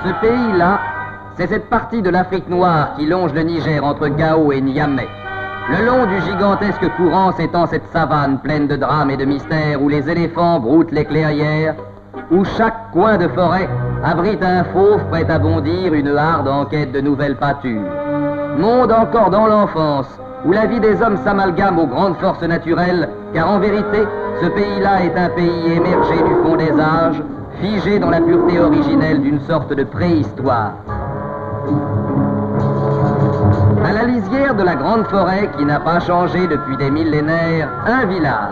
Ce pays-là, c'est cette partie de l'Afrique noire qui longe le Niger entre Gao et Niamey. Le long du gigantesque courant s'étend cette savane pleine de drames et de mystères où les éléphants broutent les clairières, où chaque coin de forêt abrite un fauve prêt à bondir, une harde en quête de nouvelles pâtures. Monde encore dans l'enfance, où la vie des hommes s'amalgame aux grandes forces naturelles, car en vérité, ce pays-là est un pays émergé du fond des âges, figé dans la pureté originelle d'une sorte de préhistoire. À la lisière de la grande forêt qui n'a pas changé depuis des millénaires, un village.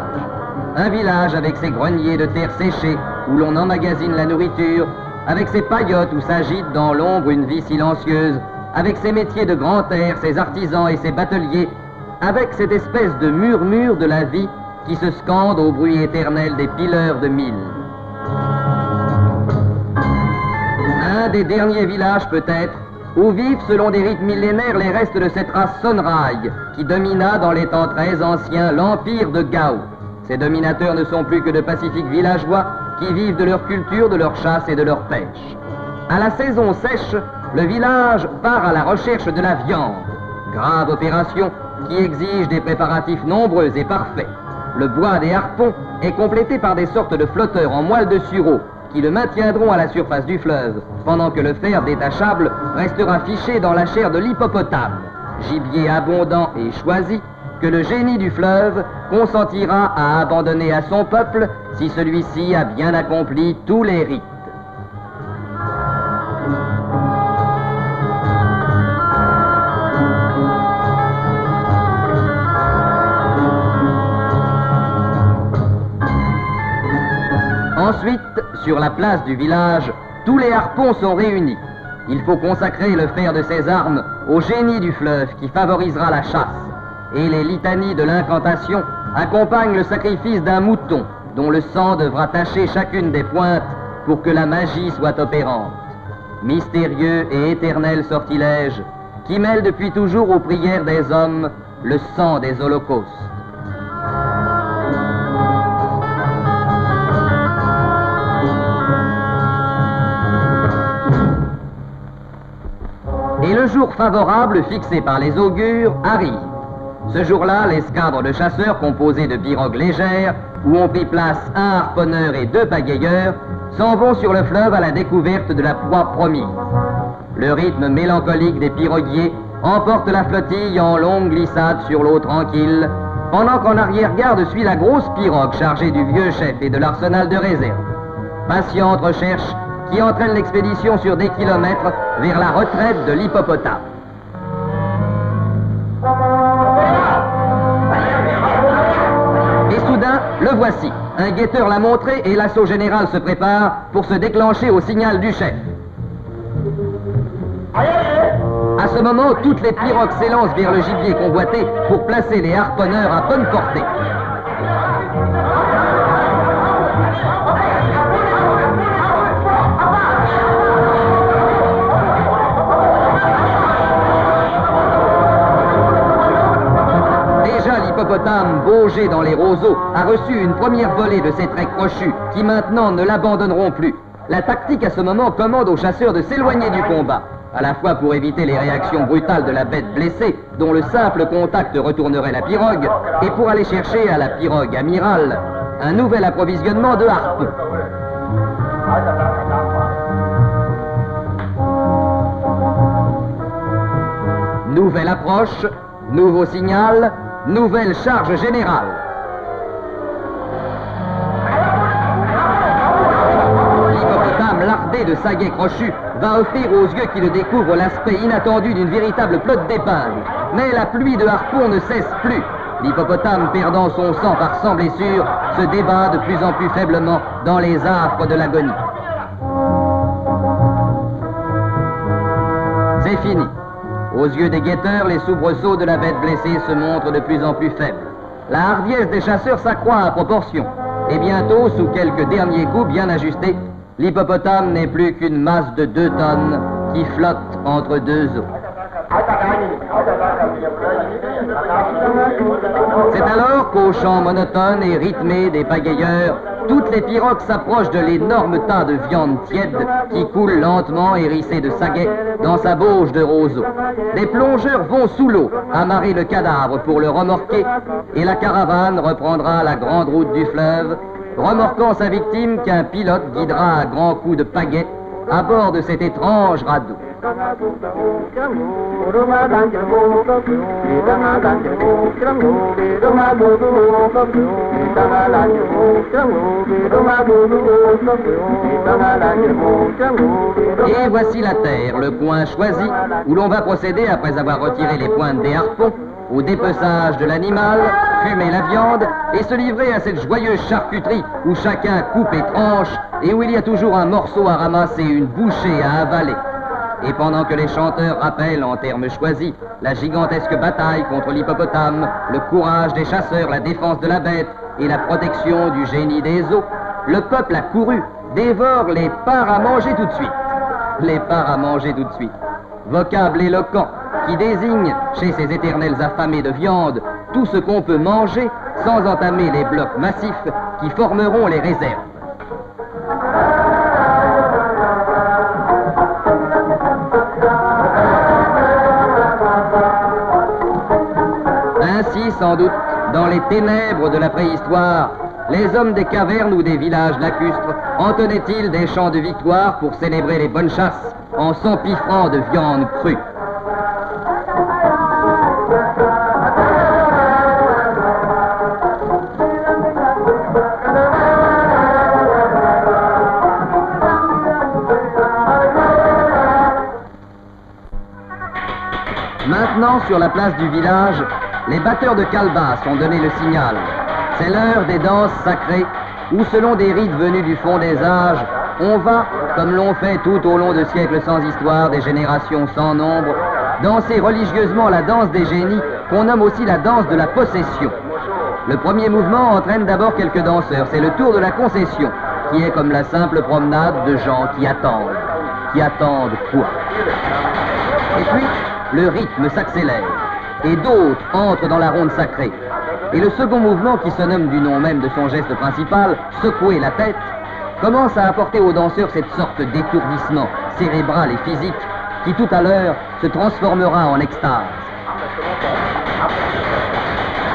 Un village avec ses greniers de terre séchée où l'on emmagasine la nourriture, avec ses paillotes où s'agite dans l'ombre une vie silencieuse, avec ses métiers de grand air, ses artisans et ses bateliers, avec cette espèce de murmure de la vie qui se scande au bruit éternel des pileurs de mille. Un des derniers villages peut-être, où vivent selon des rites millénaires les restes de cette race Sonraï qui domina dans les temps très anciens l'empire de Gao. Ces dominateurs ne sont plus que de pacifiques villageois qui vivent de leur culture, de leur chasse et de leur pêche. À la saison sèche, le village part à la recherche de la viande. Grave opération qui exige des préparatifs nombreux et parfaits. Le bois des harpons est complété par des sortes de flotteurs en moelle de sureau qui le maintiendront à la surface du fleuve, pendant que le fer détachable restera fiché dans la chair de l'hippopotame, gibier abondant et choisi, que le génie du fleuve consentira à abandonner à son peuple si celui-ci a bien accompli tous les rites. Ensuite, sur la place du village, tous les harpons sont réunis. Il faut consacrer le fer de ces armes au génie du fleuve qui favorisera la chasse. Et les litanies de l'incantation accompagnent le sacrifice d'un mouton dont le sang devra tacher chacune des pointes pour que la magie soit opérante. Mystérieux et éternel sortilège qui mêle depuis toujours aux prières des hommes le sang des holocaustes. Et le jour favorable fixé par les augures arrive. Ce jour-là, l'escadre de chasseurs composée de pirogues légères, où ont pris place un harponneur et 2 pagayeurs, s'en vont sur le fleuve à la découverte de la proie promise. Le rythme mélancolique des piroguiers emporte la flottille en longue glissade sur l'eau tranquille, pendant qu'en arrière-garde suit la grosse pirogue chargée du vieux chef et de l'arsenal de réserve. Patiente recherche qui entraîne l'expédition sur des kilomètres vers la retraite de l'hippopotame. Et soudain, le voici. Un guetteur l'a montré et l'assaut général se prépare pour se déclencher au signal du chef. À ce moment, toutes les pirogues s'élancent vers le gibier convoité pour placer les harponneurs à bonne portée. L'hippopotame, baugé dans les roseaux, a reçu une première volée de ces traits crochus qui maintenant ne l'abandonneront plus. La tactique à ce moment commande aux chasseurs de s'éloigner du combat, à la fois pour éviter les réactions brutales de la bête blessée, dont le simple contact retournerait la pirogue, et pour aller chercher à la pirogue amirale un nouvel approvisionnement de harpons. Nouvelle approche, nouveau signal, nouvelle charge générale. L'hippopotame lardé de saguets crochus va offrir aux yeux qui le découvrent l'aspect inattendu d'une véritable flotte d'épingles. Mais la pluie de harpons ne cesse plus. L'hippopotame, perdant son sang par 100 blessures, se débat de plus en plus faiblement dans les affres de l'agonie. C'est fini. Aux yeux des guetteurs, les soubresauts de la bête blessée se montrent de plus en plus faibles. La hardiesse des chasseurs s'accroît à proportion. Et bientôt, sous quelques derniers coups bien ajustés, l'hippopotame n'est plus qu'une masse de 2 tonnes qui flotte entre 2 eaux. C'est alors qu'au chant monotone et rythmé des pagayeurs, toutes les pirogues s'approchent de l'énorme tas de viande tiède qui coule lentement hérissé de saguet dans sa bauge de roseau. Des plongeurs vont sous l'eau amarrer le cadavre pour le remorquer et la caravane reprendra la grande route du fleuve, remorquant sa victime qu'un pilote guidera à grands coups de pagaie à bord de cet étrange radeau. Et voici la terre, le coin choisi où l'on va procéder, après avoir retiré les pointes des harpons, au dépeçage de l'animal, fumer la viande et se livrer à cette joyeuse charcuterie où chacun coupe et tranche et où il y a toujours un morceau à ramasser, une bouchée à avaler. Et pendant que les chanteurs rappellent en termes choisis la gigantesque bataille contre l'hippopotame, le courage des chasseurs, la défense de la bête et la protection du génie des eaux, le peuple accouru dévore les parts à manger tout de suite. Les parts à manger tout de suite. Vocable éloquent qui désigne, chez ces éternels affamés de viande, tout ce qu'on peut manger sans entamer les blocs massifs qui formeront les réserves. Ainsi, sans doute, dans les ténèbres de la préhistoire, les hommes des cavernes ou des villages lacustres entonnaient-ils des chants de victoire pour célébrer les bonnes chasses en s'empiffrant de viande crue. Maintenant, sur la place du village, les batteurs de calebasses ont donné le signal. C'est l'heure des danses sacrées, où selon des rites venus du fond des âges, on va, comme l'ont fait tout au long de siècles sans histoire, des générations sans nombre, danser religieusement la danse des génies, qu'on nomme aussi la danse de la possession. Le premier mouvement entraîne d'abord quelques danseurs, c'est le tour de la concession, qui est comme la simple promenade de gens qui attendent. Qui attendent quoi? Et puis, le rythme s'accélère, et d'autres entrent dans la ronde sacrée. Et le second mouvement, qui se nomme du nom même de son geste principal, secouer la tête, commence à apporter aux danseurs cette sorte d'étourdissement cérébral et physique qui tout à l'heure se transformera en extase.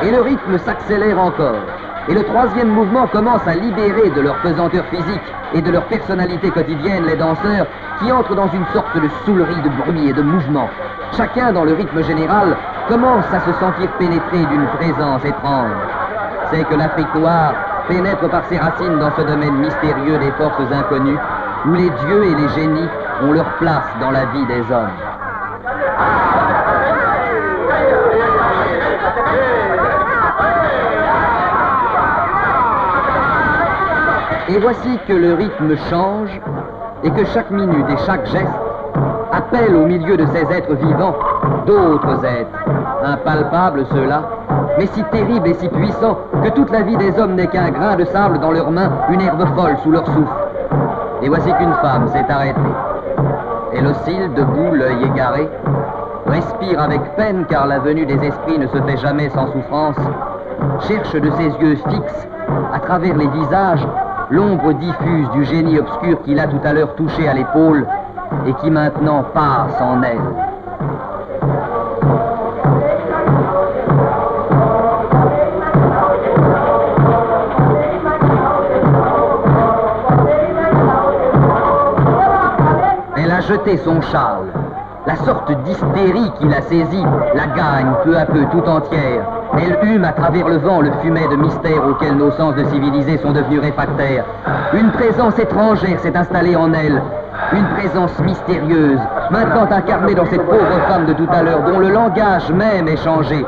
Et le rythme s'accélère encore. Et le troisième mouvement commence à libérer de leur pesanteur physique et de leur personnalité quotidienne les danseurs qui entrent dans une sorte de saoulerie de bruit et de mouvement. Chacun, dans le rythme général, commence à se sentir pénétré d'une présence étrange. C'est que l'Afrique noire pénètre par ses racines dans ce domaine mystérieux des forces inconnues, où les dieux et les génies ont leur place dans la vie des hommes. Et voici que le rythme change et que chaque minute et chaque geste appelle au milieu de ces êtres vivants d'autres êtres, impalpables ceux-là, mais si terribles et si puissants que toute la vie des hommes n'est qu'un grain de sable dans leurs mains, une herbe folle sous leur souffle. Et voici qu'une femme s'est arrêtée. Elle oscille debout, l'œil égaré, respire avec peine car la venue des esprits ne se fait jamais sans souffrance, cherche de ses yeux fixes, à travers les visages, l'ombre diffuse du génie obscur qui l'a tout à l'heure touché à l'épaule et qui maintenant passe en elle. Elle a jeté son châle. La sorte d'hystérie qui l'a saisie la gagne peu à peu tout entière. Elle hume à travers le vent le fumet de mystère auquel nos sens de civilisés sont devenus réfractaires. Une présence étrangère s'est installée en elle. Une présence mystérieuse, maintenant incarnée dans cette pauvre femme de tout à l'heure, dont le langage même est changé.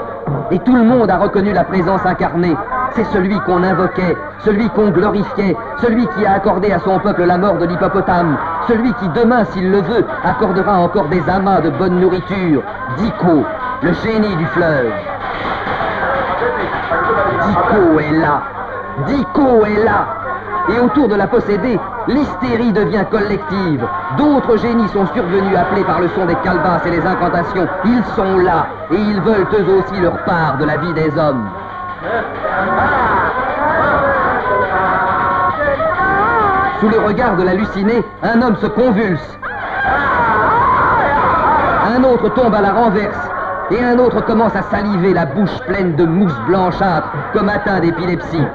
Et tout le monde a reconnu la présence incarnée. C'est celui qu'on invoquait, celui qu'on glorifiait, celui qui a accordé à son peuple la mort de l'hippopotame, celui qui demain, s'il le veut, accordera encore des amas de bonne nourriture. Diko, le génie du fleuve. Diko est là. Diko est là. Et autour de la possédée, L'hystérie devient collective. D'autres génies sont survenus appelés par le son des calebasses et les incantations. Ils sont là et ils veulent eux aussi leur part de la vie des hommes. Sous le regard de l'halluciné, un homme se convulse. Un autre tombe à la renverse. Et un autre commence à saliver, la bouche pleine de mousse blanchâtre, comme atteint d'épilepsie.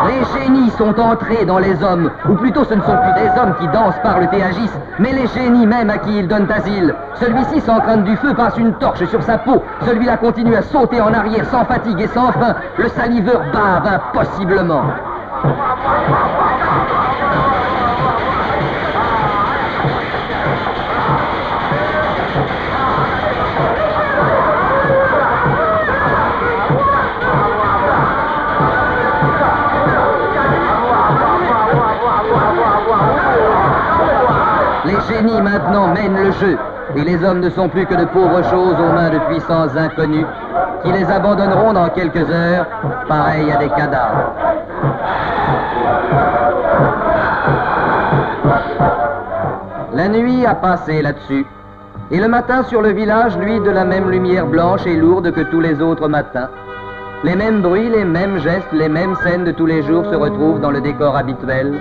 Les génies sont entrés dans les hommes, ou plutôt ce ne sont plus des hommes qui dansent, parlent et agissent, mais les génies même à qui ils donnent asile. Celui-ci, sans crainte du feu, passe une torche sur sa peau. Celui-là continue à sauter en arrière sans fatigue et sans frein. Le saliveur bave impossiblement. Les génies maintenant mènent le jeu, et les hommes ne sont plus que de pauvres choses aux mains de puissants inconnus, qui les abandonneront dans quelques heures, pareils à des cadavres. La nuit a passé là-dessus, et le matin sur le village luit de la même lumière blanche et lourde que tous les autres matins. Les mêmes bruits, les mêmes gestes, les mêmes scènes de tous les jours se retrouvent dans le décor habituel.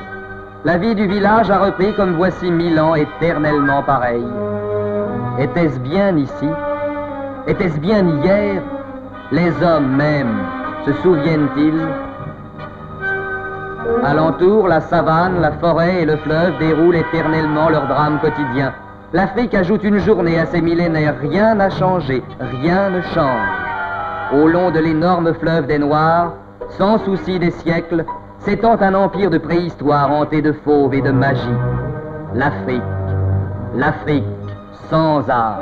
La vie du village a repris comme voici 1000 ans éternellement pareil. Était-ce bien ici? Était-ce bien hier? Les hommes même, se souviennent-ils? Alentour, la savane, la forêt et le fleuve déroulent éternellement leur drame quotidien. L'Afrique ajoute une journée à ces millénaires. Rien n'a changé, rien ne change. Au long de l'énorme fleuve des Noirs, sans souci des siècles, s'étend un empire de préhistoire hanté de fauves et de magie. L'Afrique, l'Afrique sans âge.